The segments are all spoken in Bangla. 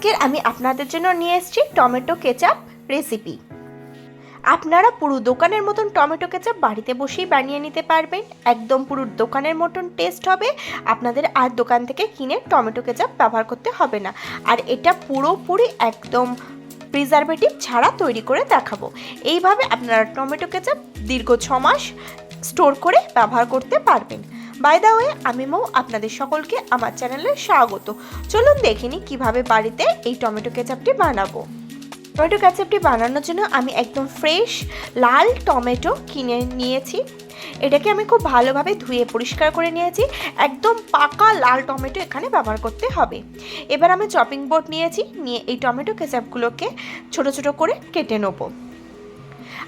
আজকের আমি আপনাদের জন্য নিয়ে এসেছি টমেটো কেচাপ রেসিপি। আপনারা পুরো দোকানের মতন টমেটো কেচাপ বাড়িতে বসেই বানিয়ে নিতে পারবেন। একদম পুরো দোকানের মতন টেস্ট হবে। আপনাদের আর দোকান থেকে কিনে টমেটো কেচাপ ব্যবহার করতে হবে না। আর এটা পুরোপুরি একদম প্রিজারভেটিভ ছাড়া তৈরি করে দেখাবো। এইভাবে আপনারা টমেটো কেচাপ দীর্ঘ 6 মাস স্টোর করে ব্যবহার করতে পারবেন। বাই দ্য ওয়ে, আমি মৌ, আপনাদের সকলকে আমার চ্যানেলে স্বাগত। চলুন দেখিনি কিভাবে বাড়িতে এই টমেটো কেচাপটি বানাবো। টমেটো কেচাপটি বানানোর জন্য আমি একদম ফ্রেশ লাল টমেটো কিনে নিয়েছি। এটাকে আমি খুব ভালোভাবে ধুয়ে পরিষ্কার করে নিয়েছি। একদম পাকা লাল টমেটো এখানে ব্যবহার করতে হবে। এবার আমি চপিং বোর্ড নিয়েছি, নিয়ে এই টমেটো কেচাপগুলোকে ছোট ছোট করে কেটে নেব।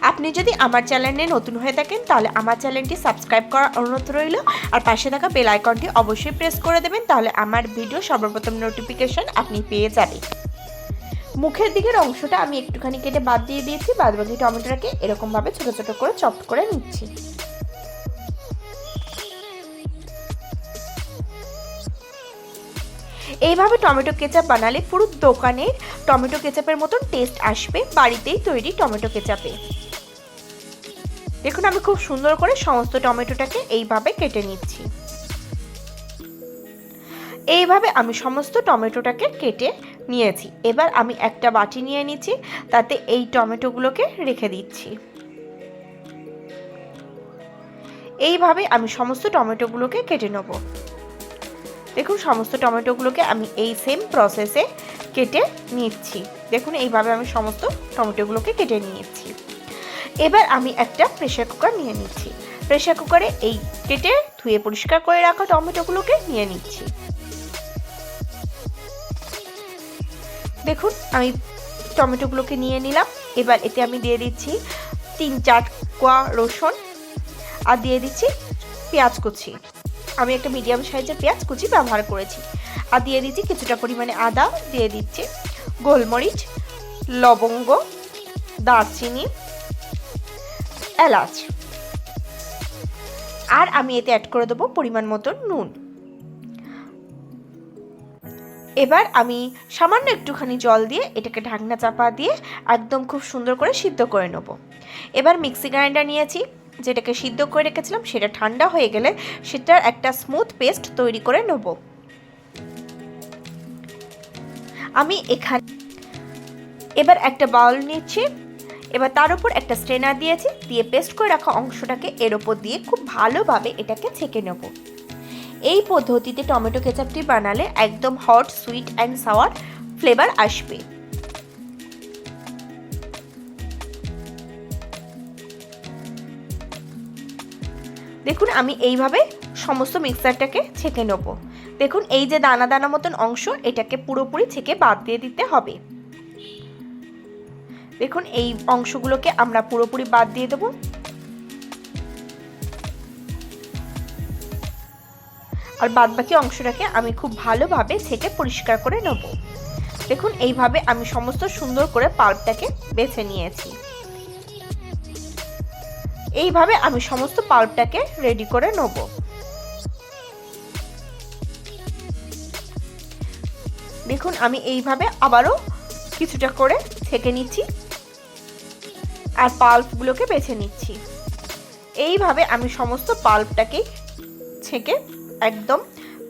আপনি যদি আমার চ্যানেলে নতুন হয়ে থাকেন তাহলে আমার চ্যানেলটি সাবস্ক্রাইব করার অনুরোধ রইল, আর পাশে থাকা বেল আইকনটি অবশ্যই প্রেস করে দেবেন, তাহলে আমার ভিডিও সর্বপ্রথম নোটিফিকেশন আপনি পেয়ে যাবেন। মুখের দিকের অংশটা আমি একটুখানি কেটে বাদ দিয়ে দিয়েছি। বাদবাকি টমেটোটাকে এরকমভাবে ছোট ছোট করে চপ করে নিচ্ছি। এইভাবে টমেটো কেচাপ বানালে পুরো দোকানের টমেটো কেচাপের মতন টেস্ট আসবে বাড়িতেই তৈরি টমেটো কেচাপে। দেখুন, আমি খুব সুন্দর করে সমস্ত টমেটোটাকে এইভাবে কেটে নিচ্ছি। এইভাবে আমি সমস্ত টমেটোটাকে কেটে নিয়েছি। এবার আমি একটা বাটি নিয়ে নিচ্ছি, তাতে এই টমেটোগুলোকে রেখে দিচ্ছি। এইভাবে আমি সমস্ত টমেটোগুলোকে কেটে নেব। দেখুন, সমস্ত টমেটোগুলোকে আমি এই সেম প্রসেসে কেটে নিচ্ছি। দেখুন, এইভাবে আমি সমস্ত টমেটোগুলোকে কেটে নিয়েছি। এবার আমি একটা প্রেসার কুকার নিয়ে নিচ্ছি। প্রেসার কুকারে এই কেটে ধুয়ে পরিষ্কার করে রাখা টমেটোগুলোকে নিয়ে নিচ্ছি। দেখুন, আমি টমেটোগুলোকে নিয়ে নিলাম। এবার এতে আমি দিয়ে দিচ্ছি 3-4 কোয়া রসুন, আর দিয়ে দিচ্ছি পেঁয়াজ কুচি। আমি একটা মিডিয়াম সাইজের পেঁয়াজ কুচি ব্যবহার করেছি। আর দিয়ে দিচ্ছি কিছুটা পরিমাণে আদা, দিয়ে দিচ্ছি গোলমরিচ, লবঙ্গ, দারচিনি, এলাচ, আর আমি এতে অ্যাড করে দেবো পরিমাণ মতন নুন। এবার আমি সামান্য একটুখানি জল দিয়ে এটাকে ঢাকনা চাপা দিয়ে একদম খুব সুন্দর করে সিদ্ধ করে নেব। এবার মিক্সি গ্রাইন্ডার নিয়েছি, যেটাকে সিদ্ধ করে রেখেছিলাম, সেটা ঠান্ডা হয়ে গেলে সেটার একটা স্মুথ পেস্ট তৈরি করে নেব। আমি এখানে এবার একটা বাউল নিচ্ছি। এবার তার উপর একটা স্ট্রেনার দিয়েছি, দিয়ে পেস্ট করে রাখা অংশটাকে এর ওপর দিয়ে খুব ভালোভাবে এটাকে ছেঁকে নেব। এই পদ্ধতিতে টমেটো কেচাপটি বানালে একদম hot, sweet and sour flavour আসবে। দেখুন, আমি এইভাবে সমস্ত মিক্সারটাকে ছেঁকে নেব। দেখুন, এই যে দানা দানা মতন অংশ, এটাকে পুরোপুরি ছেঁকে বাদ দিয়ে দিতে হবে। দেখুন, এই অংশগুলোকে আমরা পুরোপুরি বাদ দিয়ে দেবো। আর বাদবাকি অংশটাকে আমি খুব ভালোভাবে ছেঁকে পরিষ্কার করে নেব। দেখুন, এইভাবে আমি সমস্ত সুন্দর করে পাল্পটাকে বেছে নিয়েছি। এইভাবে আমি সমস্ত পাল্পটাকে রেডি করে নেব। দেখুন, আমি এইভাবে আবারও কিছুটা করে ছেঁকে নিচ্ছি আর পাল্পগুলোকে বেছে নিচ্ছি। এইভাবে আমি সমস্ত পাল্পটাকে ছেঁকে একদম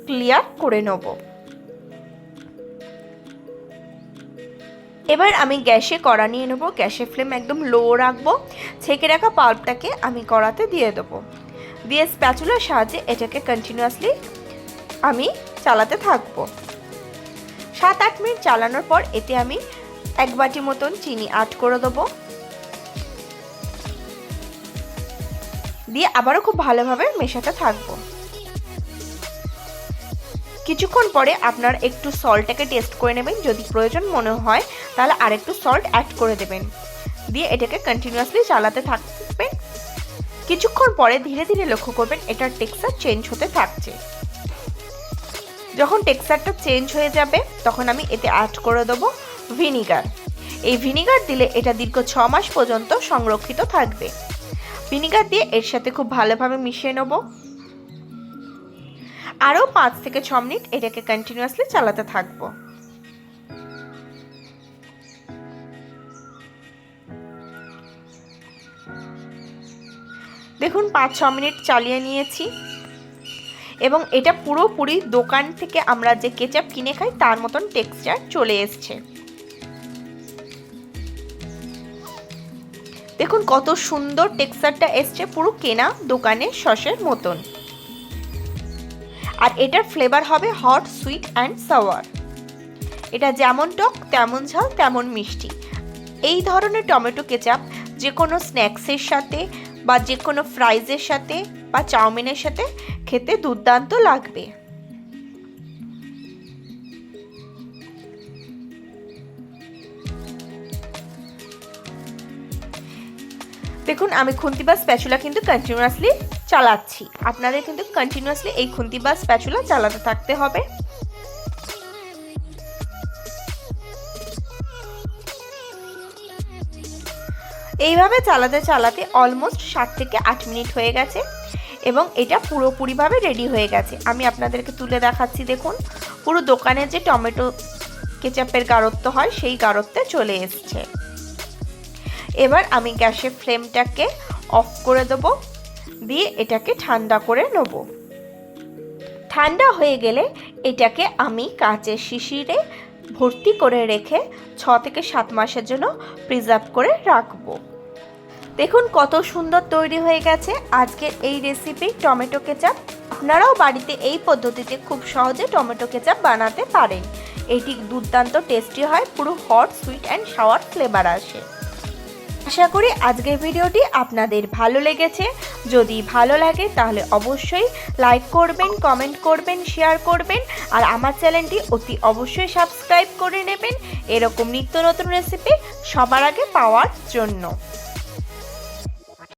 ক্লিয়ার করে নেব। এবার আমি গ্যাসে কড়া নিয়ে নেব। গ্যাসের ফ্লেম একদম লো রাখবো। ছেঁকে রাখা পাল্পটাকে আমি কড়াতে দিয়ে দেবো। দিয়ে স্প্যাচুলার সাহায্যে এটাকে কন্টিনিউয়াসলি আমি চালাতে থাকবো। 7-8 মিনিট চালানোর পর এতে আমি 1 বাটি মতন চিনি অ্যাড করে দেবো। দিয়ে আবারও খুব ভালোভাবে মেশাতে থাকবো। কিছুক্ষণ পরে আপনার একটু সল্টটাকে টেস্ট করে নেবেন। যদি প্রয়োজন মনে হয় তাহলে আরেকটু সল্ট অ্যাড করে দেবেন। দিয়ে এটাকে কন্টিনিউয়াসলি চালাতে থাকবেন। কিছুক্ষণ পরে ধীরে ধীরে লক্ষ্য করবেন এটার টেক্সচার চেঞ্জ হতে থাকছে। যখন টেক্সচারটা চেঞ্জ হয়ে যাবে তখন আমি এতে অ্যাড করে দেবো ভিনিগার। এই ভিনিগার দিলে এটা দীর্ঘ 6 মাস পর্যন্ত সংরক্ষিত থাকবে। ভিনিগার দিয়ে এর সাথে খুব ভালোভাবে মিশিয়ে নেব। আরও 5 থেকে 6 মিনিট এটাকে কন্টিনিউয়াসলি চালাতে থাকবো। দেখুন 5-6 মিনিট চালিয়ে নিয়েছি এবং এটা পুরোপুরি দোকান থেকে আমরা যে কেচাপ কিনে খাই তার মতন টেক্সচার চলে এসছে। দেখুন কত সুন্দর টেক্সচারটা এসছে, পুরো কেনা দোকানের সসের মতন। আর এটার ফ্লেভার হবে হট, সুইট অ্যান্ড সাওয়ার। এটা যেমন টক তেমন ঝাল তেমন মিষ্টি। এই ধরনের টমেটো কেচাপ যে কোনো স্ন্যাক্সের সাথে বা যে কোনো ফ্রাইজের সাথে বা চাউমিনের সাথে খেতে দুর্দান্ত লাগবে। দেখুন আমি খুন্তি বা স্প্যাচুলা কিন্তু কন্টিনিউয়াসলি চালাচ্ছি। আপনাদের কিন্তু কন্টিনিউয়াসলি এই খুন্তি বা স্প্যাচুলা চালাতে থাকতে হবে। এইভাবে চালাতে চালাতে অলমোস্ট 7 থেকে 8 মিনিট হয়ে গেছে এবং এটা পুরোপুরিভাবে রেডি হয়ে গেছে। আমি আপনাদেরকে তুলে দেখাচ্ছি। দেখুন পুরো দোকানে যে টমেটো কেচাপের গাঢ়ত্ব হয় সেই গাঢ়ত্বে চলে এসছে। এবার আমি গ্যাসের ফ্লেমটাকে অফ করে দেব, দিয়ে এটাকে ঠান্ডা করে নেব। ঠান্ডা হয়ে গেলে এটাকে আমি কাঁচের শিশিরে ভর্তি করে রেখে 6 থেকে 7 মাসের জন্য প্রিজার্ভ করে রাখবো। দেখুন কত সুন্দর তৈরি হয়ে গেছে আজকের এই রেসিপি টমেটো কেচাপ। আপনারাও বাড়িতে এই পদ্ধতিতে খুব সহজে টমেটো কেচাপ বানাতে পারেন। এটি দুর্দান্ত টেস্টি হয়, পুরো hot, sweet and sour flavour আসে। আশা করি আজকের ভিডিওটি আপনাদের ভালো লেগেছে। যদি ভালো লাগে তাহলে অবশ্যই লাইক করবেন, কমেন্ট করবেন, শেয়ার করবেন আর আমার চ্যানেলটি অতি অবশ্যই সাবস্ক্রাইব করে নেবেন এরকম নিত্য নতুন রেসিপি সবার আগে পাওয়ার জন্য।